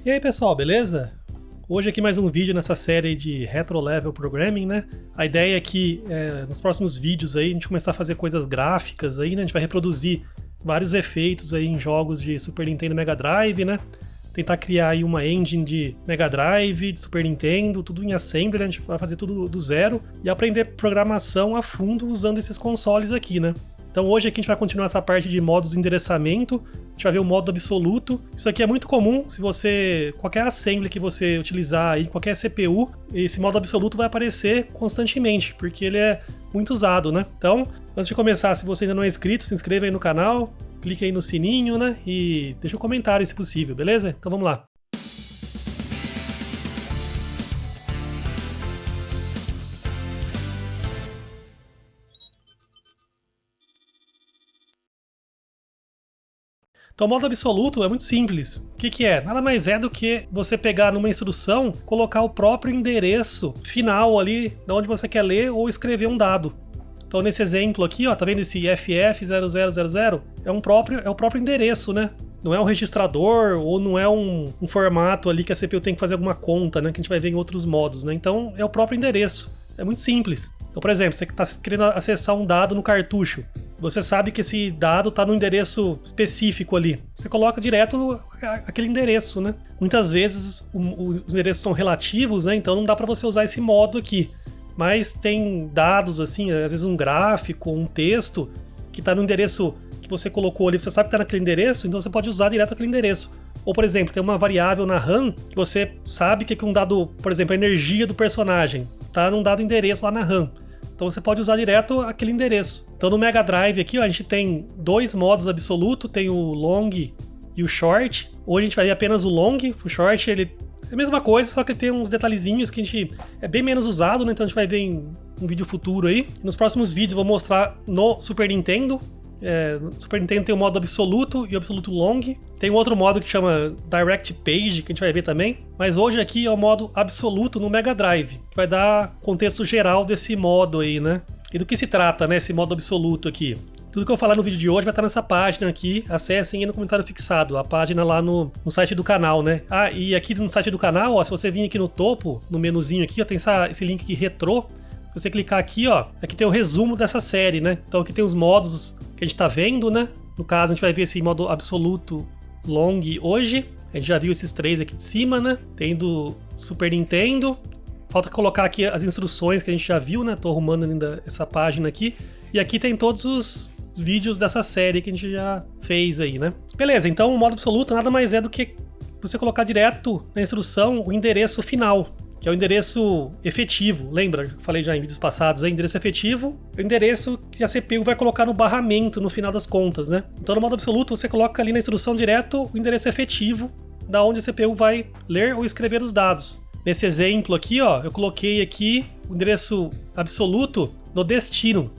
E aí pessoal, beleza? Hoje aqui mais um vídeo nessa série de Retro Level Programming, né? A ideia é que nos próximos vídeos aí a gente começar a fazer coisas gráficas aí, né? A gente vai reproduzir vários efeitos aí em jogos de Super Nintendo e Mega Drive, né? Tentar criar aí uma engine de Mega Drive, de Super Nintendo, tudo em assembly, né? A gente vai fazer tudo do zero e aprender programação a fundo usando esses consoles aqui, né? Então hoje aqui a gente vai continuar essa parte de modos de endereçamento, a gente vai ver o modo absoluto. Isso aqui é muito comum, se você, qualquer assembly que você utilizar aí, qualquer CPU, esse modo absoluto vai aparecer constantemente, porque ele é muito usado, né? Então, antes de começar, se você ainda não é inscrito, se inscreva aí no canal, clique aí no sininho, né? E deixa um comentário se possível, beleza? Então vamos lá. Então o modo absoluto é muito simples. O que é? Nada mais é do que você pegar numa instrução, colocar o próprio endereço final ali, de onde você quer ler ou escrever um dado. Então nesse exemplo aqui, ó, tá vendo esse FF0000? É o próprio endereço, né? Não é um registrador ou não é um formato ali que a CPU tem que fazer alguma conta, né? Que a gente vai ver em outros modos, né? Então é o próprio endereço. É muito simples. Então, por exemplo, você está querendo acessar um dado no cartucho. Você sabe que esse dado está no endereço específico ali. Você coloca direto aquele endereço, né? Muitas vezes os endereços são relativos, né? Então não dá para você usar esse modo aqui. Mas tem dados assim, às vezes um gráfico, um texto que está no endereço que você colocou ali. Você sabe que está naquele endereço, então você pode usar direto aquele endereço. Ou, por exemplo, tem uma variável na RAM que você sabe que um dado, por exemplo, a energia do personagem está num dado endereço lá na RAM. Então você pode usar direto aquele endereço. Então no Mega Drive aqui, ó, a gente tem dois modos absoluto, tem o long e o short. Hoje a gente vai ver apenas o long, o short ele é a mesma coisa, só que ele tem uns detalhezinhos que a gente é bem menos usado, né? Então a gente vai ver em um vídeo futuro aí. Nos próximos vídeos eu vou mostrar no Super Nintendo. No Super Nintendo tem o modo absoluto e o absoluto long. Tem um outro modo que chama Direct Page, que a gente vai ver também. Mas hoje aqui é o modo absoluto no Mega Drive, que vai dar contexto geral desse modo aí, né? E do que se trata, né, esse modo absoluto aqui. Tudo que eu falar no vídeo de hoje vai estar nessa página aqui. Acessem aí no comentário fixado, a página lá no site do canal, né? Ah, e aqui no site do canal, ó, se você vir aqui no topo, no menuzinho aqui, ó, tem esse link aqui, retrô. Se você clicar aqui, ó, aqui tem o resumo dessa série, né? Então aqui tem os modos que a gente tá vendo, né? No caso, a gente vai ver esse modo absoluto long hoje. A gente já viu esses três aqui de cima, né? Tem do Super Nintendo. Falta colocar aqui as instruções que a gente já viu, né? Tô arrumando ainda essa página aqui. E aqui tem todos os vídeos dessa série que a gente já fez aí, né? Beleza, então o modo absoluto nada mais é do que você colocar direto na instrução o endereço final, que é o endereço efetivo. Lembra? Eu falei já em vídeos passados, endereço efetivo é o endereço que a CPU vai colocar no barramento no final das contas, né? Então no modo absoluto você coloca ali na instrução direto o endereço efetivo da onde a CPU vai ler ou escrever os dados. Nesse exemplo aqui, ó, eu coloquei aqui o endereço absoluto no destino.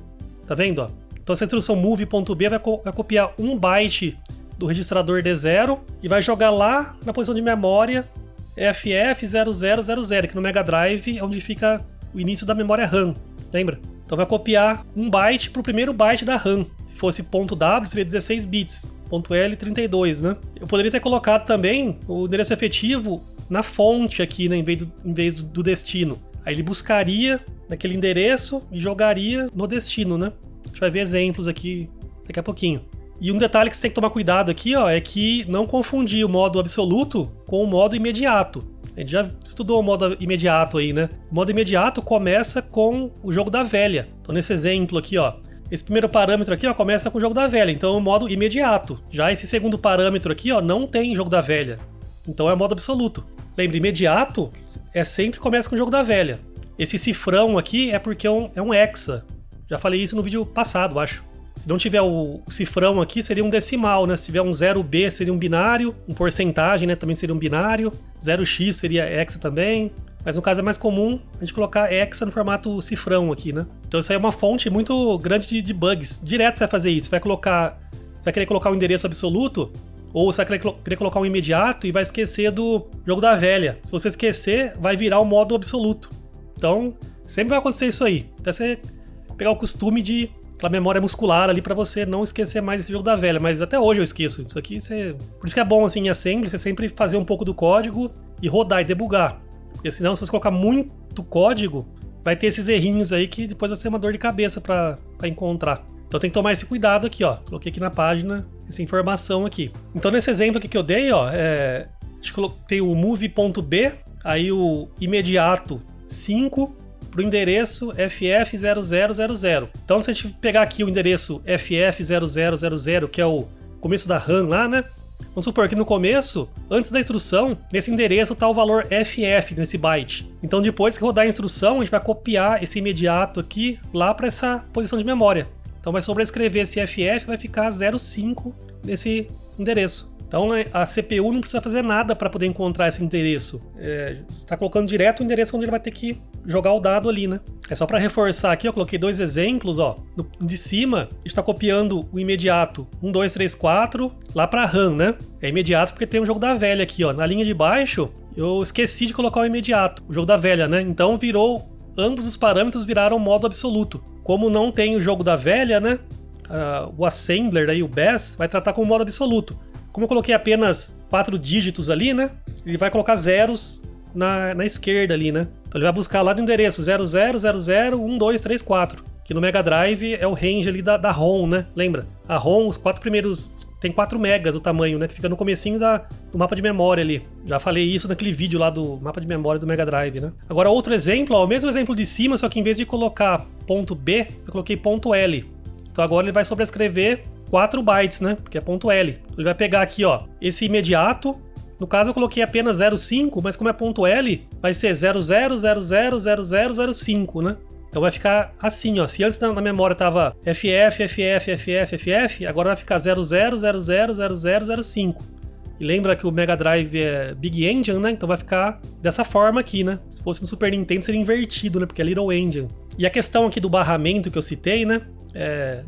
Tá vendo, ó? Então essa instrução move.b vai copiar 1 byte do registrador D0 e vai jogar lá na posição de memória FF0000, que no Mega Drive é onde fica o início da memória RAM, lembra? Então vai copiar 1 byte para o primeiro byte da RAM. Se fosse .w, seria 16 bits, .l 32, né? Eu poderia ter colocado também o endereço efetivo na fonte aqui, né, em vez do destino. Aí ele buscaria naquele endereço e jogaria no destino, né? A gente vai ver exemplos aqui daqui a pouquinho. E um detalhe que você tem que tomar cuidado aqui, ó, é que não confundir o modo absoluto com o modo imediato. A gente já estudou o modo imediato aí, né? O modo imediato começa com o jogo da velha. Então nesse exemplo aqui, ó, esse primeiro parâmetro aqui, ó, começa com o jogo da velha. Então é o modo imediato. Já esse segundo parâmetro aqui, ó, não tem jogo da velha. Então é o modo absoluto. Lembra, imediato sempre começa com o jogo da velha. Esse cifrão aqui é porque é um hexa. Já falei isso no vídeo passado, acho. Se não tiver o cifrão aqui, seria um decimal, né? Se tiver um 0B, seria um binário. Um porcentagem, né? Também seria um binário. 0x seria hexa também. Mas no caso é mais comum a gente colocar hexa no formato cifrão aqui, né? Então isso aí é uma fonte muito grande de bugs. Direto você vai fazer isso. Você vai querer colocar o endereço absoluto, ou você vai querer colocar um imediato e vai esquecer do jogo da velha. Se você esquecer, vai virar o modo absoluto. Então, sempre vai acontecer isso aí. Até você pegar o costume de aquela memória muscular ali pra você não esquecer mais esse jogo da velha. Mas até hoje eu esqueço. Isso aqui Por isso que é bom, assim, em assembly, você sempre fazer um pouco do código e rodar e debugar. Porque senão, se você colocar muito código, vai ter esses errinhos aí que depois vai ser uma dor de cabeça pra encontrar. Então tem que tomar esse cuidado aqui, ó. Coloquei aqui na página essa informação aqui. Então nesse exemplo aqui que eu dei, ó, tem o move.b, aí o imediato 5 para o endereço FF0000. Então se a gente pegar aqui o endereço FF0000, que é o começo da RAM lá, né? Vamos supor que no começo, antes da instrução, nesse endereço está o valor FF nesse byte. Então depois que rodar a instrução, a gente vai copiar esse imediato aqui lá para essa posição de memória. Então vai sobrescrever esse FF, vai ficar 05 nesse endereço. Então a CPU não precisa fazer nada para poder encontrar esse endereço. Está colocando direto o endereço onde ele vai ter que jogar o dado ali, né? É só para reforçar aqui, eu coloquei 2 exemplos, ó. No de cima, a gente está copiando o imediato 1, 2, 3, 4 lá para RAM, né? É imediato porque tem um jogo da velha aqui, ó. Na linha de baixo, eu esqueci de colocar o imediato, o jogo da velha, né? Então ambos os parâmetros viraram modo absoluto. Como não tem o jogo da velha, né? O assembler, aí, o BAS, vai tratar como modo absoluto. Como eu coloquei apenas 4 dígitos ali, né? Ele vai colocar zeros na esquerda ali, né? Então ele vai buscar lá do endereço 00001234, que no Mega Drive é o range ali da ROM, né? Lembra? A ROM, os 4 primeiros... Tem 4 megas o tamanho, né? Que fica no comecinho do mapa de memória ali. Já falei isso naquele vídeo lá do mapa de memória do Mega Drive, né? Agora outro exemplo, ó, o mesmo exemplo de cima, só que em vez de colocar ponto .b, eu coloquei ponto .l. Então agora ele vai sobrescrever 4 bytes, né? Porque é ponto .l. Ele vai pegar aqui, ó, esse imediato. No caso eu coloquei apenas 05, mas como é ponto .l, vai ser 00000005, né? Então vai ficar assim, ó. Se antes na memória tava FF, FF, FF, FF, agora vai ficar 00000005. E lembra que o Mega Drive é Big Engine, né? Então vai ficar dessa forma aqui, né? Se fosse no Super Nintendo seria invertido, né? Porque é Little Engine. E a questão aqui do barramento que eu citei, né?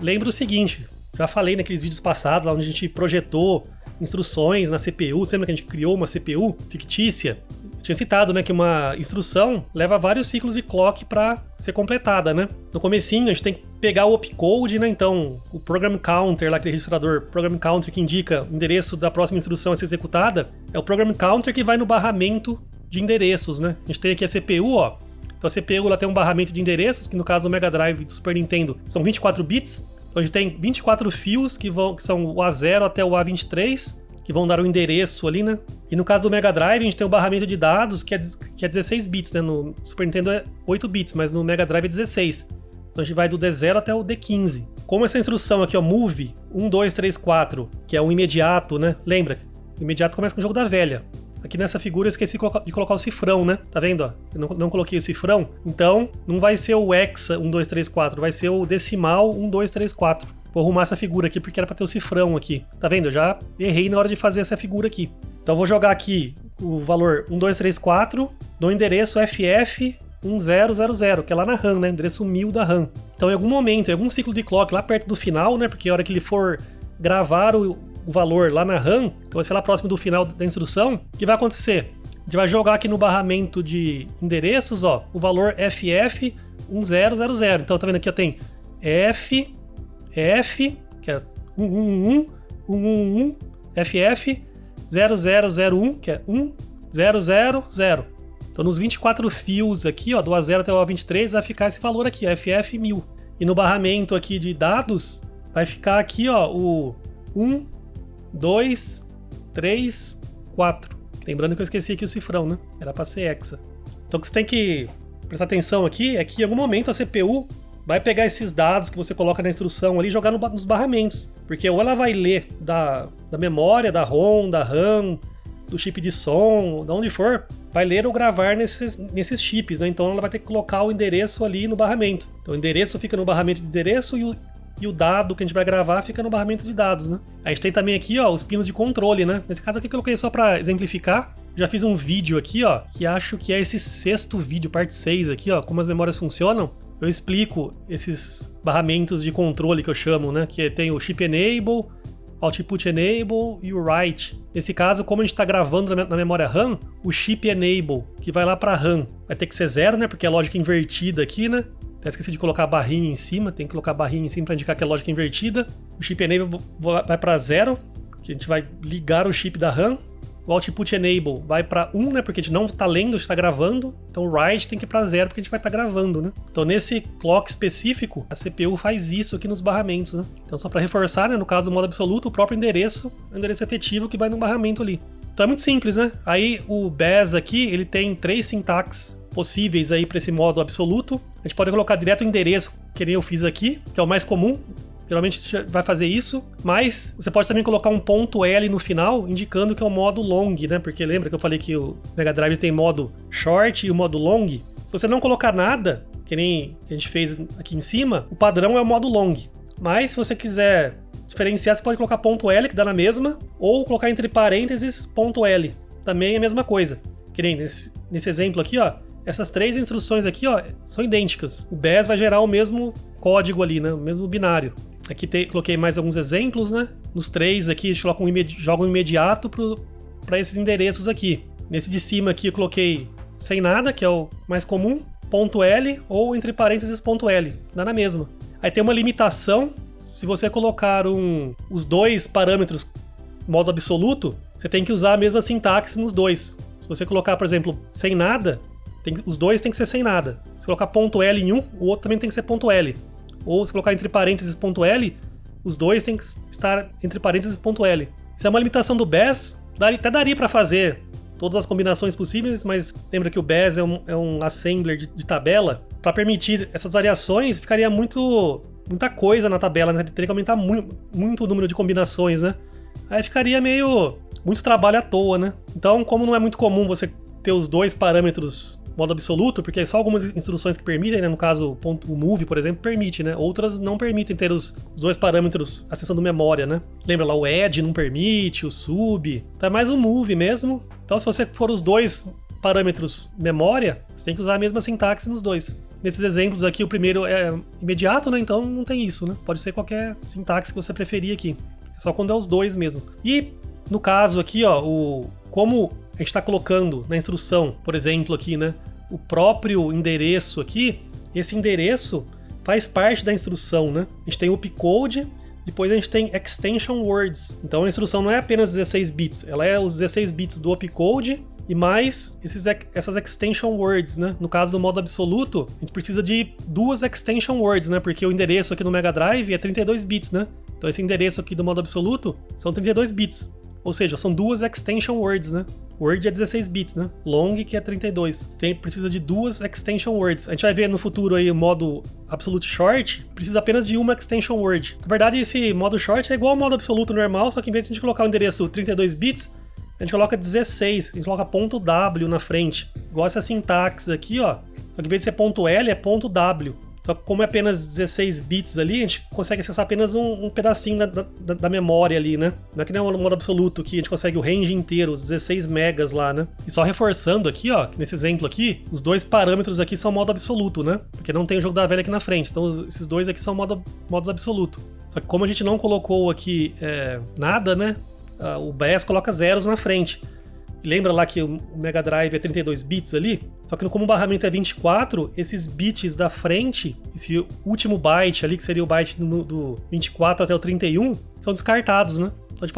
Lembra o seguinte, já falei naqueles vídeos passados, lá onde a gente projetou instruções na CPU, lembra que a gente criou uma CPU fictícia? Eu tinha citado, né, que uma instrução leva vários ciclos de clock para ser completada, né? No comecinho a gente tem que pegar o opcode, né? Então o program counter, lá aquele registrador program counter que indica o endereço da próxima instrução a ser executada, é o program counter que vai no barramento de endereços, né? A gente tem aqui a CPU, ó. Então a CPU ela tem um barramento de endereços, que no caso do Mega Drive do Super Nintendo são 24 bits. Então a gente tem 24 fios que são o A0 até o A23, que vão dar o endereço ali, né? E no caso do Mega Drive, a gente tem o barramento de dados, que é 16 bits, né? No Super Nintendo é 8 bits, mas no Mega Drive é 16. Então a gente vai do D0 até o D15. Como essa instrução aqui, ó, move 1, 2, 3, 4, que é o imediato, né? Lembra? O imediato começa com o jogo da velha. Aqui nessa figura eu esqueci de colocar o cifrão, né? Tá vendo, ó? Eu não coloquei o cifrão. Então, não vai ser o hexa 1, 2, 3, 4, vai ser o decimal 1, 2, 3, 4. Vou arrumar essa figura aqui porque era pra ter o cifrão aqui. Tá vendo? Eu já errei na hora de fazer essa figura aqui. Então eu vou jogar aqui o valor 1, 2, 3, 4 no endereço FF1000, que é lá na RAM, né? Endereço 1000 da RAM. Então em algum momento, em algum ciclo de clock lá perto do final, né? Porque a hora que ele for gravar o valor lá na RAM, que vai ser lá próximo do final da instrução, o que vai acontecer? A gente vai jogar aqui no barramento de endereços, ó, o valor FF1000. Então tá vendo aqui, ó, tem F, que é 111, FF 0001, que é 1000. Então nos 24 fios aqui, ó, do A0 até o A23, vai ficar esse valor aqui, FF1000. E no barramento aqui de dados, vai ficar aqui, ó, o 1, 2, 3, 4. Lembrando que eu esqueci aqui o cifrão, né? Era pra ser hexa. Então o que você tem que prestar atenção aqui é que em algum momento a CPU vai pegar esses dados que você coloca na instrução ali e jogar nos barramentos. Porque ou ela vai ler da memória, da ROM, da RAM, do chip de som, de onde for, vai ler ou gravar nesses chips, né? Então ela vai ter que colocar o endereço ali no barramento. Então o endereço fica no barramento de endereço e o dado que a gente vai gravar fica no barramento de dados, né? A gente tem também aqui, ó, os pinos de controle, né? Nesse caso aqui eu coloquei só para exemplificar. Já fiz um vídeo aqui, ó, que acho que é esse 6º vídeo, parte 6 aqui, ó, como as memórias funcionam. Eu explico esses barramentos de controle que eu chamo, né? Que tem o Chip Enable, Output Enable e o Write. Nesse caso, como a gente está gravando na memória RAM, o Chip Enable, que vai lá para RAM, vai ter que ser 0, né? Porque é lógica invertida aqui, né? Até esqueci de colocar a barrinha em cima, tem que colocar a barrinha em cima para indicar que é lógica invertida. O chip enable vai para 0, que a gente vai ligar o chip da RAM. O output enable vai para 1, né, porque a gente não está lendo, a gente está gravando. Então o write tem que ir para 0, porque a gente vai estar gravando, né. Então nesse clock específico, a CPU faz isso aqui nos barramentos, né. Então só para reforçar, né, no caso do modo absoluto, o próprio endereço é o endereço efetivo que vai no barramento ali. Então é muito simples, né. Aí o BAS aqui, ele tem 3 sintaxes possíveis aí para esse modo absoluto. A gente pode colocar direto o endereço, que nem eu fiz aqui, que é o mais comum. Geralmente a gente vai fazer isso, mas você pode também colocar um ponto L no final, indicando que é o modo long, né? Porque lembra que eu falei que o Mega Drive tem modo short e o modo long? Se você não colocar nada, que nem a gente fez aqui em cima, o padrão é o modo long. Mas se você quiser diferenciar, você pode colocar ponto L, que dá na mesma, ou colocar entre parênteses ponto L, também é a mesma coisa. Que nem nesse exemplo aqui, ó, essas 3 instruções aqui, ó, são idênticas. O BAS vai gerar o mesmo código ali, né? O mesmo binário. Aqui coloquei mais alguns exemplos, né? Nos 3 aqui a gente coloca joga um imediato para esses endereços aqui. Nesse de cima aqui eu coloquei sem nada, que é o mais comum, ponto L ou entre parênteses ponto L, dá na mesma. Aí tem uma limitação, se você colocar os 2 parâmetros modo absoluto, você tem que usar a mesma sintaxe nos 2. Se você colocar, por exemplo, sem nada, os 2 tem que ser sem nada. Se colocar ponto L em um, o outro também tem que ser ponto L. Ou se colocar entre parênteses ponto L, os 2 tem que estar entre parênteses ponto L. Isso é uma limitação do BAS, até daria para fazer todas as combinações possíveis, mas lembra que o BAS é um assembler de tabela. Para permitir essas variações, ficaria muita coisa na tabela, né? Teria que aumentar muito o número de combinações, né? Aí ficaria muito trabalho à toa, né? Então, como não é muito comum você ter os 2 parâmetros modo absoluto, porque só algumas instruções que permitem, né? No caso, o move, por exemplo, permite, né? Outras não permitem ter os 2 parâmetros acessando memória, né? Lembra lá, o add não permite, o sub, então é mais o move mesmo. Então se você for os 2 parâmetros memória, você tem que usar a mesma sintaxe nos 2. Nesses exemplos aqui, o primeiro é imediato, né? Então não tem isso, né? Pode ser qualquer sintaxe que você preferir aqui. É só quando é os 2 mesmo. E no caso aqui, ó, como a gente está colocando na instrução, por exemplo, aqui, né? O próprio endereço aqui, esse endereço faz parte da instrução, né? A gente tem o opcode, depois a gente tem extension words. Então a instrução não é apenas 16 bits, ela é os 16 bits do opcode e mais essas extension words, né? No caso do modo absoluto, a gente precisa de 2 extension words, né? Porque o endereço aqui no Mega Drive é 32 bits, né? Então esse endereço aqui do modo absoluto são 32 bits. Ou seja, são 2 extension words, né? Word é 16 bits, né? Long, que é 32. Precisa de 2 extension words. A gente vai ver no futuro aí o modo absolute short, precisa apenas de uma extension word. Na verdade, esse modo short é igual ao modo absoluto normal, só que em vez de a gente colocar o endereço 32 bits, a gente coloca 16, a gente coloca ponto .w na frente. Igual essa sintaxe aqui, ó. Só que em vez de ser ponto .l, é ponto .w. Só que como é apenas 16 bits ali, a gente consegue acessar apenas um pedacinho da memória ali, né? Não é que nem o modo absoluto, que a gente consegue o range inteiro, os 16 megas lá, né? E só reforçando aqui, ó, nesse exemplo aqui, os 2 parâmetros aqui são modo absoluto, né? Porque não tem o jogo da velha aqui na frente, então esses 2 aqui são modos absoluto. Só que como a gente não colocou aqui nada, né? O BAS coloca zeros na frente. Lembra lá que o Mega Drive é 32 bits ali? Só que como o barramento é 24, esses bits da frente, esse último byte ali, que seria o byte do 24 até o 31, são descartados, né? Então a gente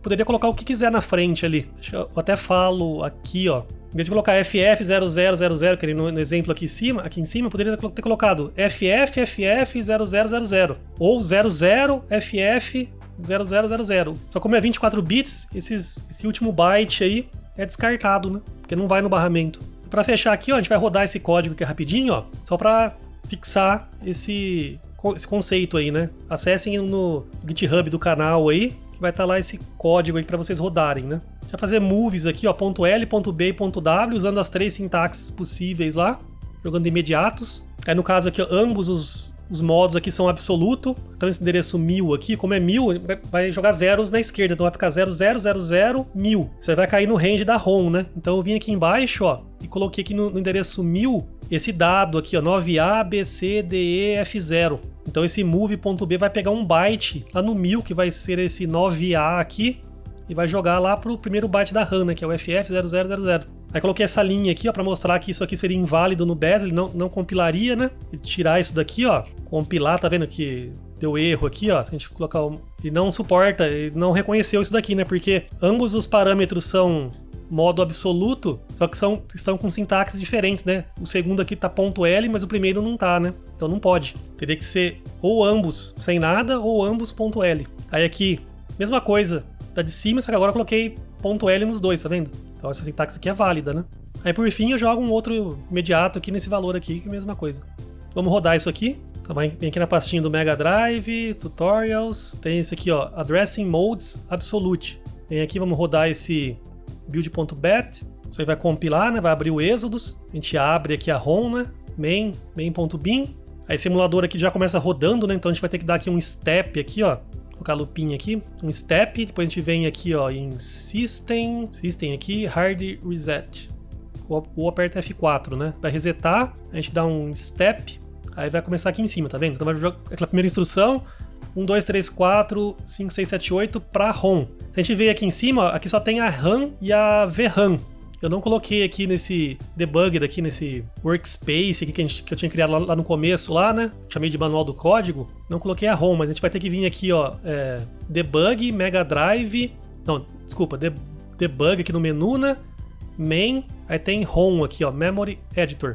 poderia colocar o que quiser na frente ali. Eu até falo aqui, ó. Em vez de colocar FF0000, que no exemplo aqui em cima, eu poderia ter colocado FFFF0000 ou 00FF 0000. Só como é 24 bits, esse último byte aí é descartado, né? Porque não vai no barramento. Para fechar aqui, ó, a gente vai rodar esse código aqui rapidinho, ó, só para fixar esse conceito aí, né? Acessem no GitHub do canal aí, que vai estar lá esse código aí para vocês rodarem, né? A gente vai fazer moves aqui, ó, .L, .B e .W, usando as 3 sintaxes possíveis lá, jogando imediatos. Aí no caso aqui, ó, ambos os modos aqui são absoluto, então esse endereço 1000 aqui, como é 1000, vai jogar zeros na esquerda, então vai ficar 00001000. Isso aí vai cair no range da ROM, né? Então eu vim aqui embaixo, ó, e coloquei aqui no endereço 1000 esse dado aqui, ó, 9A-B-C-D-E-F0. Então esse move.b vai pegar um byte lá no 1000, que vai ser esse 9A aqui, e vai jogar lá pro primeiro byte da RAM, né, que é o FF0000. Aí coloquei essa linha aqui, ó, pra mostrar que isso aqui seria inválido no BES, ele não compilaria, né? E tirar isso daqui, ó, compilar, tá vendo que deu erro aqui, ó, se a gente colocar ele não suporta, ele não reconheceu isso daqui, né? Porque ambos os parâmetros são modo absoluto, só que estão com sintaxes diferentes, né? O segundo aqui tá .l, mas o primeiro não tá, né? Então não pode. Teria que ser ou ambos sem nada ou ambos .l. Aí aqui, mesma coisa, tá de cima, só que agora eu coloquei .l nos dois, tá vendo? Então essa sintaxe aqui é válida, né? Aí por fim eu jogo um outro imediato aqui nesse valor aqui, que é a mesma coisa. Vamos rodar isso aqui. Também vem aqui na pastinha do Mega Drive, Tutorials, tem esse aqui, ó, Addressing Modes Absolute. Vem aqui, vamos rodar esse build.bat. Isso aí vai compilar, né? Vai abrir o Exodus. A gente abre aqui a ROM, né? main.bin. Aí o simulador aqui já começa rodando, né? Então a gente vai ter que dar aqui um step aqui, ó. Colocar a lupinha aqui, um step, depois a gente vem aqui, ó, em System aqui, Hard Reset. Ou aperta F4, né? Vai resetar, a gente dá um step, aí vai começar aqui em cima, tá vendo? Então vai jogar aquela primeira instrução, 1, 2, 3, 4, 5, 6, 7, 8 para ROM. Se a gente ver aqui em cima, ó, aqui só tem a RAM e a VRAM. Eu não coloquei aqui nesse debugger aqui, nesse workspace aqui que eu tinha criado lá no começo, lá, né? Chamei de manual do código. Não coloquei a ROM, mas a gente vai ter que vir aqui, ó, debug, Mega Drive. Não, desculpa, debug aqui no menu, né? Main, aí tem ROM aqui, ó, Memory Editor.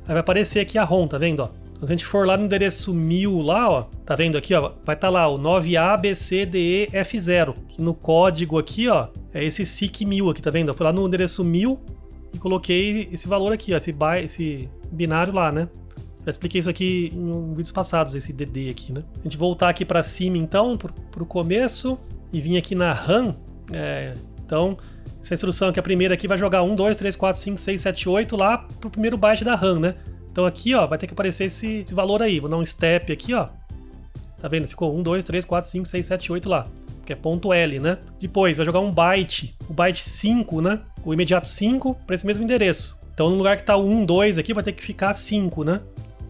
Aí vai aparecer aqui a ROM, tá vendo, ó? Então, se a gente for lá no endereço 1000 lá, ó, tá vendo aqui, ó, vai estar lá o 9ABCDEF0. Que no código aqui, ó, é esse SIC 1000 aqui, tá vendo? Eu fui lá no endereço 1000 e coloquei esse valor aqui, ó, esse binário lá, né? Já expliquei isso aqui em vídeos passados, esse DD aqui, né? A gente voltar aqui pra cima, então, pro começo e vir aqui na RAM. Então, essa instrução aqui, a primeira aqui, vai jogar 1, 2, 3, 4, 5, 6, 7, 8 lá pro primeiro byte da RAM, né? Então aqui, ó, vai ter que aparecer esse valor aí. Vou dar um step aqui, ó. Tá vendo? Ficou 1, 2, 3, 4, 5, 6, 7, 8 lá. Que é .l, né? Depois vai jogar um byte, o byte 5, né? O imediato 5 para esse mesmo endereço. Então no lugar que tá o 1, 2 aqui, vai ter que ficar 5, né?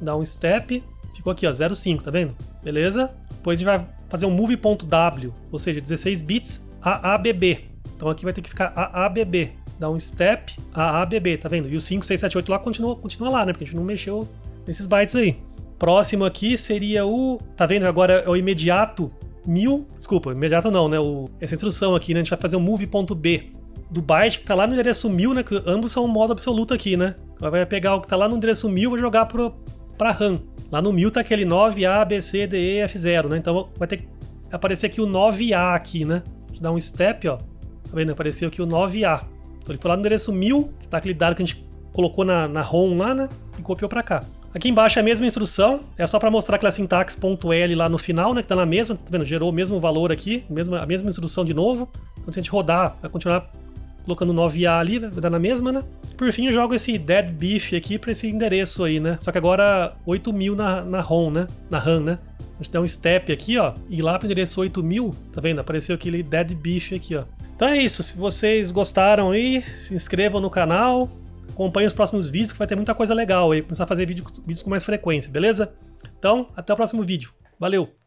Dá um step, ficou aqui, ó, 0,5, tá vendo? Beleza? Depois a gente vai fazer um move.w, ou seja, 16 bits AABB. Então aqui vai ter que ficar AABB. Dá um step, AABB, tá vendo? E o 5, 6, 7, 8 lá continua lá, né? Porque a gente não mexeu nesses bytes aí. Próximo aqui seria o... Tá vendo? Agora é o imediato 1000. Desculpa, imediato não, né? Essa instrução aqui, né? A gente vai fazer um move.b do byte que tá lá no endereço 1000, né? Que ambos são modo absoluto aqui, né? Então vai pegar o que tá lá no endereço 1000 e vai jogar pra RAM. Lá no 1000 tá aquele 9ABCDEF0, né? Então vai ter que aparecer aqui o 9A aqui, né? A gente dá um step, ó. Tá vendo? Apareceu aqui o 9A. Então ele foi lá no endereço 1000, que tá aquele dado que a gente colocou na ROM lá, né? E copiou pra cá. Aqui embaixo é a mesma instrução, é só para mostrar aquela sintaxe .l lá no final, né? Que tá na mesma, tá vendo? Gerou o mesmo valor aqui, a mesma instrução de novo. Então se a gente rodar, vai continuar colocando 9A ali, vai dar na mesma, né? Por fim eu jogo esse deadbeef aqui para esse endereço aí, né? Só que agora 8000 na ROM, né? Na RAM, né? A gente dá um step aqui, ó, e lá pro endereço 8000, tá vendo? Apareceu aquele deadbeef aqui, ó. Então é isso, se vocês gostaram aí, se inscrevam no canal, acompanhem os próximos vídeos que vai ter muita coisa legal aí, começar a fazer vídeos com mais frequência, beleza? Então, até o próximo vídeo. Valeu!